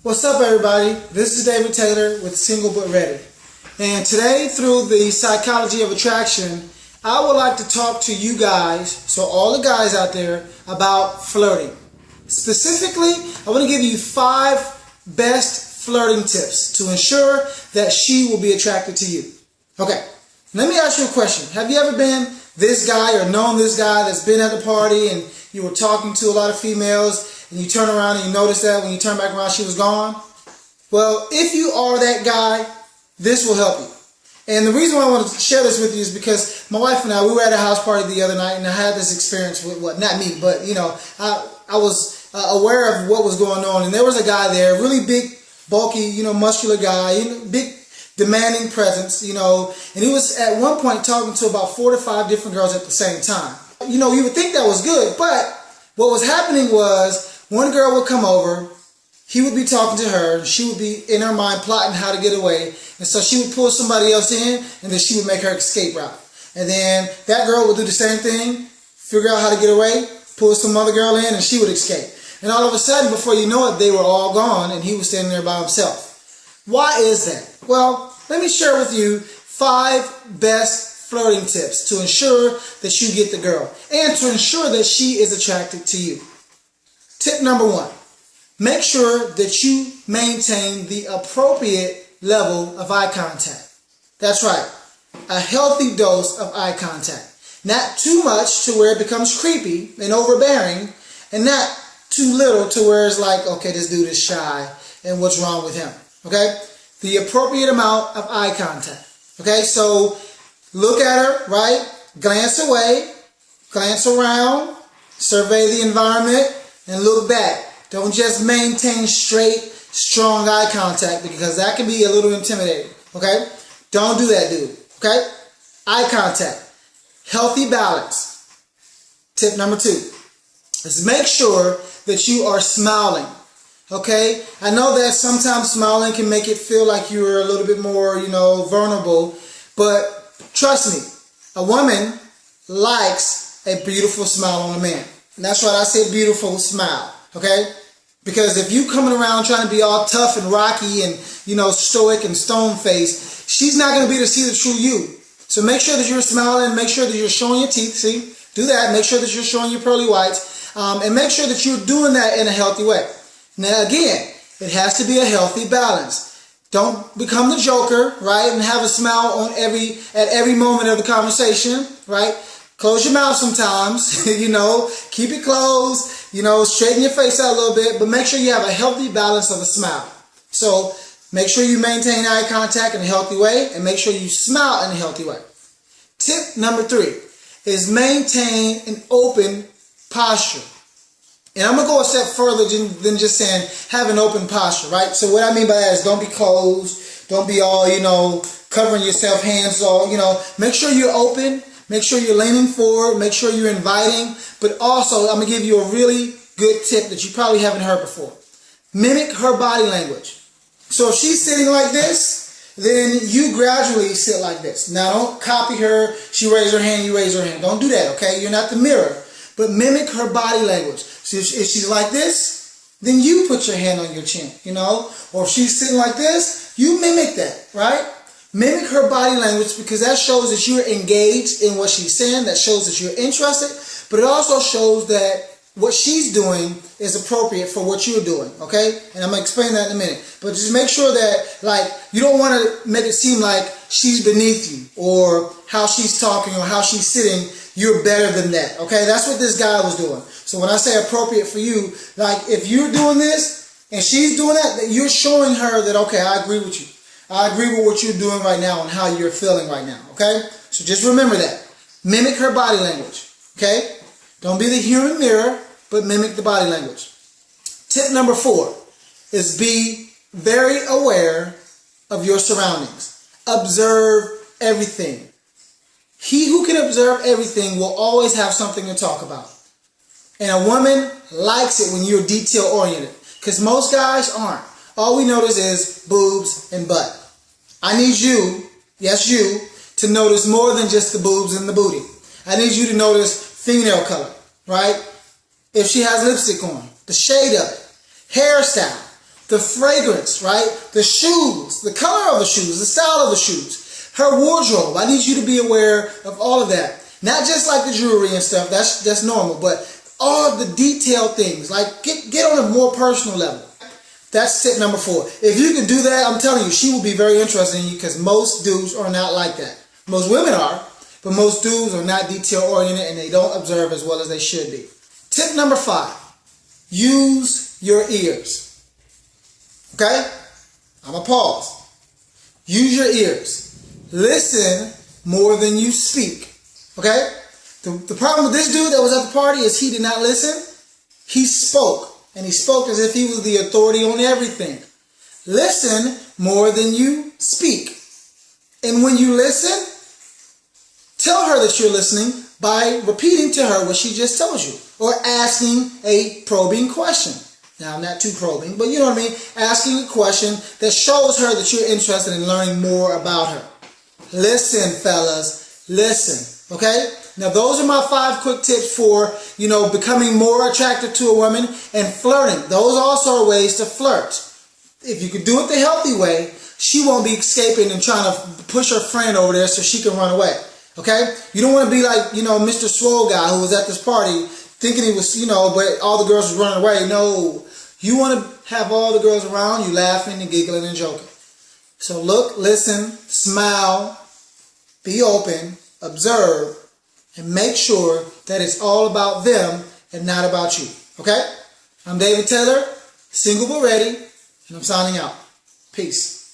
What's up, everybody? This is David Taylor with Single But Ready. And today, through the psychology of attraction, I would like to talk to you guys, so all the guys out there, about flirting. Specifically, I want to give you 5 best flirting tips to ensure that she will be attracted to you. Okay, let me ask you a question. Have you ever been this guy or known this guy that's been at the party and you were talking to a lot of females and you turn around and you notice that when you turn back around she was gone? Well, if you are that guy, this will help you. And the reason why I want to share this with you is because my wife and I, we were at a house party the other night, and I had this experience with, not me, but I was aware of what was going on, and there was a guy there, really big, bulky, muscular guy, big, demanding presence, and he was at one point talking to about 4 to 5 different girls at the same time. You would think that was good, but what was happening was one girl would come over, he would be talking to her, and she would be in her mind plotting how to get away, and so she would pull somebody else in, and then she would make her escape route. And then that girl would do the same thing, figure out how to get away, pull some other girl in, and she would escape. And all of a sudden, before you know it, they were all gone, and he was standing there by himself. Why is that? Well, let me share with you 5 best flirting tips to ensure that you get the girl, and to ensure that she is attracted to you. Tip number 1. Make sure that you maintain the appropriate level of eye contact. That's right, a healthy dose of eye contact. Not too much to where it becomes creepy and overbearing, and not too little to where it's like, okay, this dude is shy and what's wrong with him, okay? The appropriate amount of eye contact, okay? So look at her, right? Glance away, glance around, survey the environment, and look back. Don't just maintain straight, strong eye contact, because that can be a little intimidating, okay? Don't do that, dude, okay? Eye contact, healthy balance. Tip number 2 is make sure that you are smiling, okay? I know that sometimes smiling can make it feel like you're a little bit more, vulnerable, but trust me, a woman likes a beautiful smile on a man. And that's why I say beautiful smile. Okay? Because if you coming around trying to be all tough and rocky and, stoic and stone-faced, she's not going to be able to see the true you. So make sure that you're smiling. Make sure that you're showing your teeth. See? Do that. Make sure that you're showing your pearly whites. And make sure that you're doing that in a healthy way. Now, again, it has to be a healthy balance. Don't become the joker, right? And have a smile at every moment of the conversation, right? Close your mouth sometimes, keep it closed, straighten your face out a little bit, but make sure you have a healthy balance of a smile. So make sure you maintain eye contact in a healthy way, and make sure you smile in a healthy way. Tip number 3 is maintain an open posture. And I'm going to go a step further than just saying have an open posture, right? So what I mean by that is don't be closed, don't be all, covering yourself, hands all, make sure you're open. Make sure you're leaning forward. Make sure you're inviting. But also, I'm going to give you a really good tip that you probably haven't heard before. Mimic her body language. So if she's sitting like this, then you gradually sit like this. Now, don't copy her. She raised her hand, you raise her hand. Don't do that, okay? You're not the mirror. But mimic her body language. So if she's like this, then you put your hand on your chin, Or if she's sitting like this, you mimic that, right? Mimic her body language, because that shows that you're engaged in what she's saying. That shows that you're interested. But it also shows that what she's doing is appropriate for what you're doing, okay? And I'm going to explain that in a minute. But just make sure that, you don't want to make it seem like she's beneath you, or how she's talking or how she's sitting, you're better than that, okay? That's what this guy was doing. So when I say appropriate for you, if you're doing this and she's doing that, you're showing her that, okay, I agree with you. I agree with what you're doing right now and how you're feeling right now, okay? So just remember that. Mimic her body language, okay? Don't be the human mirror, but mimic the body language. Tip number 4 is be very aware of your surroundings. Observe everything. He who can observe everything will always have something to talk about. And a woman likes it when you're detail-oriented, because most guys aren't. All we notice is boobs and butt. I need you, yes you, to notice more than just the boobs and the booty. I need you to notice fingernail color, right? If she has lipstick on, the shade of it, hairstyle, the fragrance, right? The shoes, the color of the shoes, the style of the shoes, her wardrobe. I need you to be aware of all of that. Not just like the jewelry and stuff, that's normal, but all the detailed things, like get on a more personal level. That's tip number 4. If you can do that, I'm telling you, she will be very interested in you because most dudes are not like that. Most women are, but most dudes are not detail oriented and they don't observe as well as they should be. Tip number 5, use your ears. Okay? I'm going to pause. Use your ears. Listen more than you speak. Okay? The problem with this dude that was at the party is he did not listen. He spoke. And he spoke as if he was the authority on everything. Listen more than you speak. And when you listen, tell her that you're listening by repeating to her what she just told you. Or asking a probing question. Now, I'm not too probing, but you know what I mean? Asking a question that shows her that you're interested in learning more about her. Listen, fellas. Listen. Okay? Now, those are my 5 quick tips for, becoming more attractive to a woman and flirting. Those also are ways to flirt. If you can do it the healthy way, she won't be escaping and trying to push her friend over there so she can run away. Okay? You don't want to be like, Mr. Swole guy who was at this party thinking he was, but all the girls were running away. No. You want to have all the girls around you laughing and giggling and joking. So look, listen, smile, be open, observe, and make sure that it's all about them and not about you. Okay? I'm David Taylor, single but ready, and I'm signing out. Peace.